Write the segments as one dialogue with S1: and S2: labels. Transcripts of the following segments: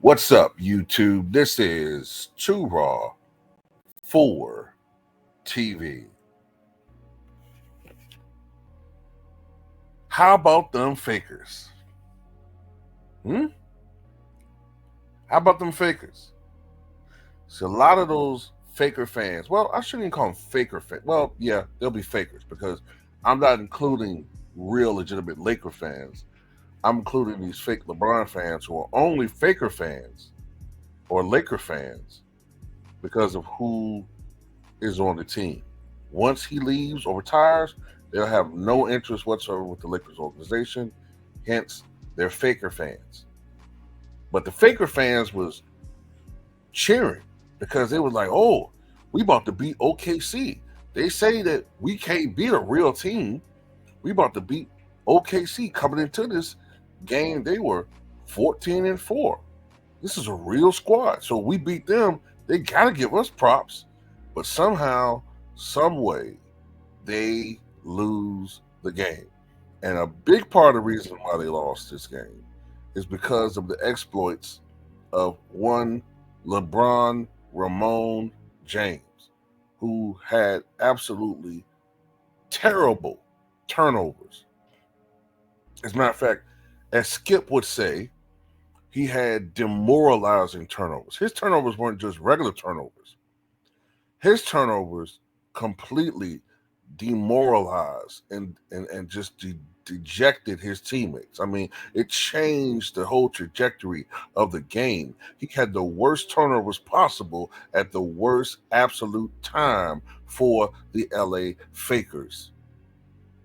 S1: What's up, YouTube? This is Too Raw for TV. How about them fakers? How about them fakers? So a lot of those faker fans, well, I shouldn't even call them faker fans. Well, yeah, they'll be fakers because I'm not including real legitimate Laker fans. I'm including these fake LeBron fans who are only faker fans or Laker fans because of who is on the team. Once he leaves or retires, they'll have no interest whatsoever with the Lakers organization. Hence, they're faker fans. But the faker fans was cheering because they was like, oh, we about to beat OKC. They say that we can't beat a real team. We about to beat OKC. Coming into this game, they were 14-4. This is a real squad. So we beat them. They got to give us props. But somehow, some way, they lose the game. And a big part of the reason why they lost this game is because of the exploits of one LeBron James, who had absolutely terrible turnovers. As a matter of fact, as Skip would say, he had demoralizing turnovers. His turnovers weren't just regular turnovers. His turnovers completely demoralized and just dejected his teammates. I mean, it changed the whole trajectory of the game. He had the worst turnovers possible at the worst absolute time for the LA Fakers.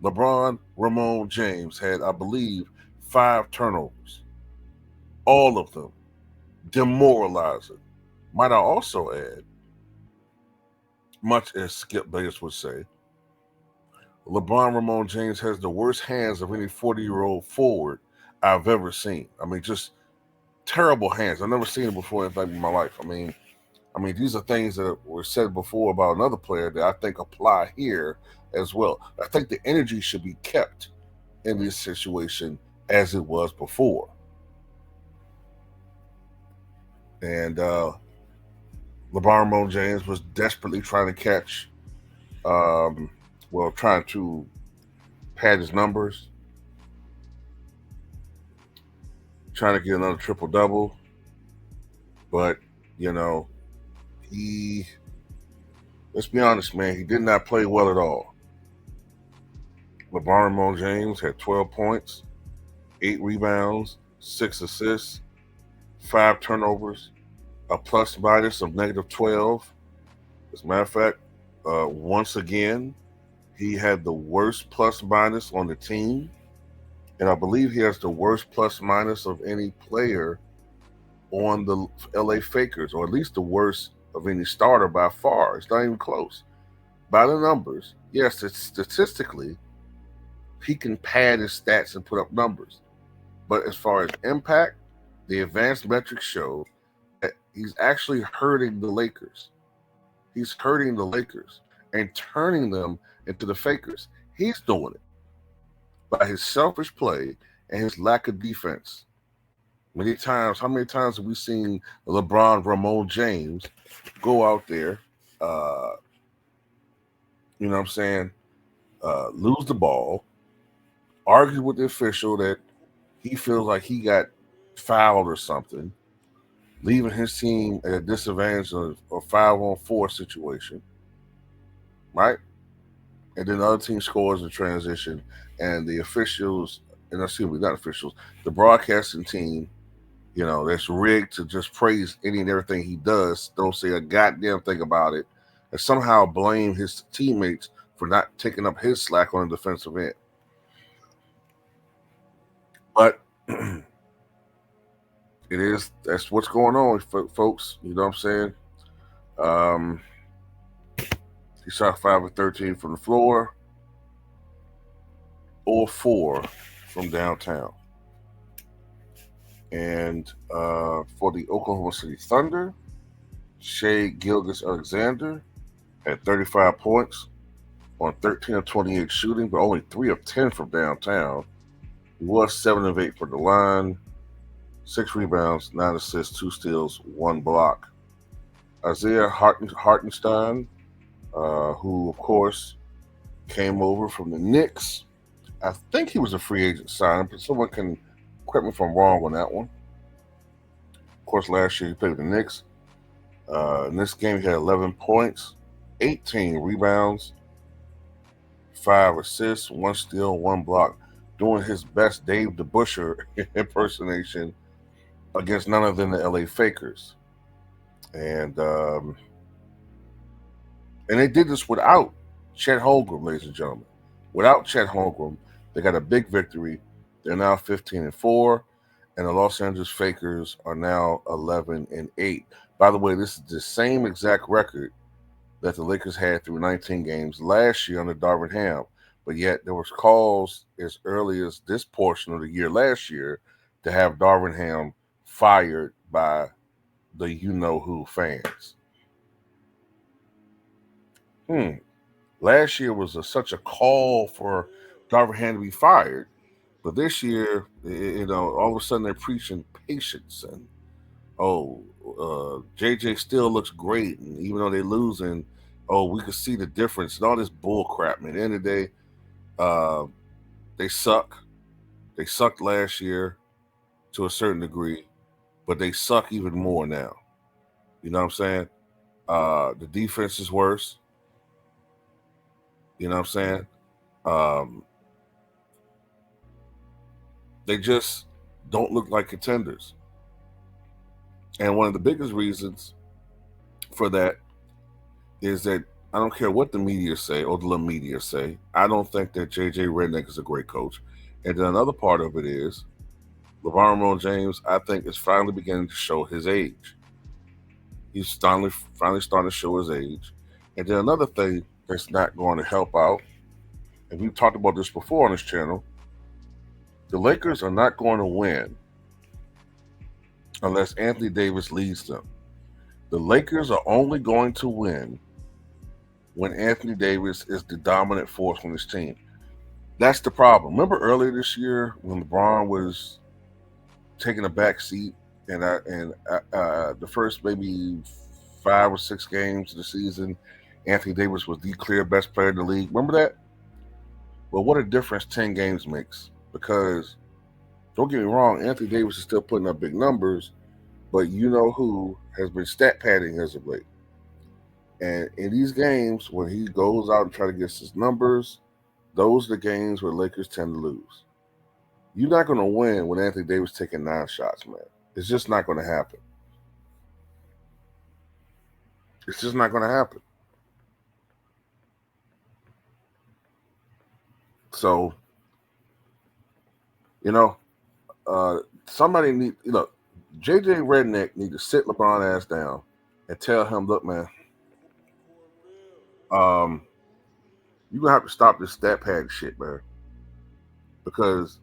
S1: LeBron James had, I believe, 5 turnovers. All of them demoralizing. Might I also add, much as Skip Bayless would say, LeBron James has the worst hands of any 40-year-old forward I've ever seen. I mean, just terrible hands. I've never seen it before in my life. I mean, these are things that were said before about another player that I think apply here as well. I think the energy should be kept in this situation as it was before. And LeBron James was desperately trying to catch, trying to pad his numbers, trying to get another triple-double. But, let's be honest, man, he did not play well at all. LeBron James had 12 points, 8 rebounds, 6 assists, 5 turnovers, a plus-minus of -12. As a matter of fact, once again, he had the worst plus-minus on the team, and I believe he has the worst plus-minus of any player on the LA Fakers, or at least the worst of any starter by far. It's not even close. By the numbers, yes, it's statistically, he can pad his stats and put up numbers. But as far as impact, the advanced metrics show that he's actually hurting the Lakers. He's hurting the Lakers and turning them into the Fakers. He's doing it by his selfish play and his lack of defense. How many times have we seen LeBron James go out there, lose the ball, argue with the official that he feels like he got fouled or something, leaving his team at a disadvantage of a 5-on-4 situation, right? And then the other team scores in transition, and the officials, the broadcasting team, that's rigged to just praise any and everything he does, don't say a goddamn thing about it, and somehow blame his teammates for not taking up his slack on the defensive end. But that's what's going on, folks. You know what I'm saying? He shot 5 of 13 from the floor or 4 from downtown. And for the Oklahoma City Thunder, Shea Gilgeous-Alexander had 35 points on 13 of 28 shooting, but only 3 of 10 from downtown. He was 7 of 8 from the line, 6 rebounds, 9 assists, 2 steals, 1 block. Isaiah Hartenstein, who, of course, came over from the Knicks. I think he was a free agent signing, but someone can correct me if I'm wrong on that one. Of course, last year he played with the Knicks. In this game, he had 11 points, 18 rebounds, 5 assists, 1 steal, 1 block, doing his best Dave DeBusschere impersonation against none other than the LA Fakers. And they did this without Chet Holmgren, ladies and gentlemen. Without Chet Holmgren, they got a big victory. They're now 15-4, and the Los Angeles Fakers are now 11-8. By the way, this is the same exact record that the Lakers had through 19 games last year under Darvin Ham. But yet there was calls as early as this portion of the year last year to have Darvin Ham fired by the you-know-who fans. Last year was such a call for Darvin Ham to be fired. But this year, all of a sudden they're preaching patience and, JJ still looks great. And even though they're losing, we can see the difference and all this bull crap. Man, at the end of the day, they suck. They sucked last year to a certain degree, but they suck even more now. You know what I'm saying? The defense is worse. You know what I'm saying? They just don't look like contenders. And one of the biggest reasons for that is that I don't care what the media say or the little media say, I don't think that JJ Redick is a great coach. And then another part of it is LeBron James, I think, is finally beginning to show his age. He's finally starting to show his age. And then another thing that's not going to help out, and we've talked about this before on this channel, the Lakers are not going to win unless Anthony Davis leads them. The Lakers are only going to win when Anthony Davis is the dominant force on his team. That's the problem. Remember earlier this year when LeBron was taking a back seat and the first maybe 5 or 6 games of the season, Anthony Davis was the clear best player in the league. Remember that? Well, what a difference 10 games makes. Because, don't get me wrong, Anthony Davis is still putting up big numbers, but you-know-who has been stat padding as of late. And in these games, when he goes out and tries to get his numbers, those are the games where Lakers tend to lose. You're not going to win when Anthony Davis taking 9 shots, man. It's just not going to happen. It's just not going to happen. So, somebody JJ Redick need to sit LeBron ass down and tell him, look, man, you're going to have to stop this stat pad shit, man. Because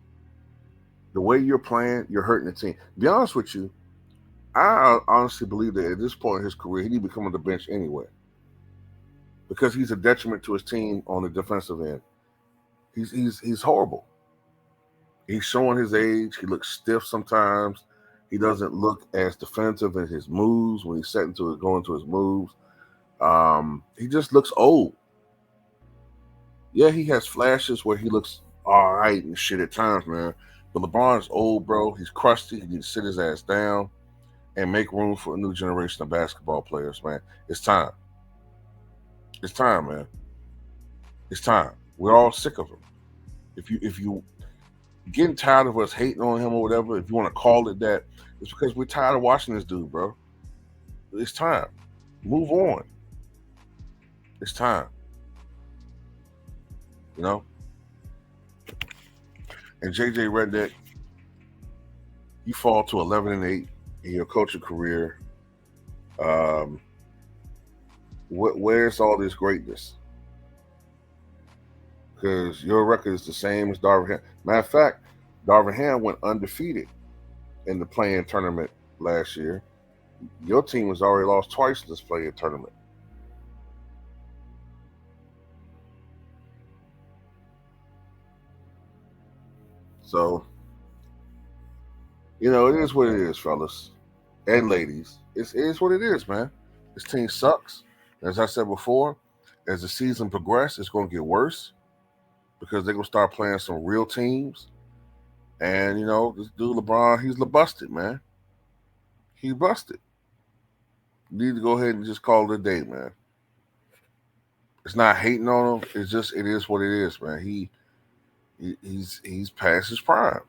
S1: the way you're playing, you're hurting the team. To be honest with you, I honestly believe that at this point in his career, he need to be coming on the bench anyway. Because he's a detriment to his team on the defensive end. He's horrible. He's showing his age. He looks stiff sometimes. He doesn't look as defensive in his moves when he's going to his moves. He just looks old. Yeah, he has flashes where he looks all right and shit at times, man. But LeBron's old, bro. He's crusty. He needs to sit his ass down and make room for a new generation of basketball players, man. It's time. It's time, man. It's time. We're all sick of him. If you getting tired of us hating on him or whatever, if you want to call it that, it's because we're tired of watching this dude, bro. It's time. Move on. It's time. And JJ Redick, you fall to 11-8 in your coaching career. Where's all this greatness? Because your record is the same as Darvin Ham. Matter of fact, Darvin Ham went undefeated in the play-in tournament last year. Your team has already lost twice in this play-in tournament. So, it is what it is, fellas and ladies. It is what it is, man. This team sucks. As I said before, as the season progresses, it's going to get worse because they're going to start playing some real teams. And, this dude LeBron, he's busted, man. He busted. You need to go ahead and just call it a day, man. It's not hating on him. It's just it is what it is, man. He's past his prime.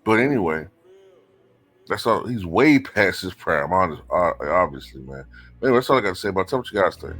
S1: But anyway, that's all. He's way past his prime, obviously, man. Anyway, that's all I got to say about it. Tell what you guys think.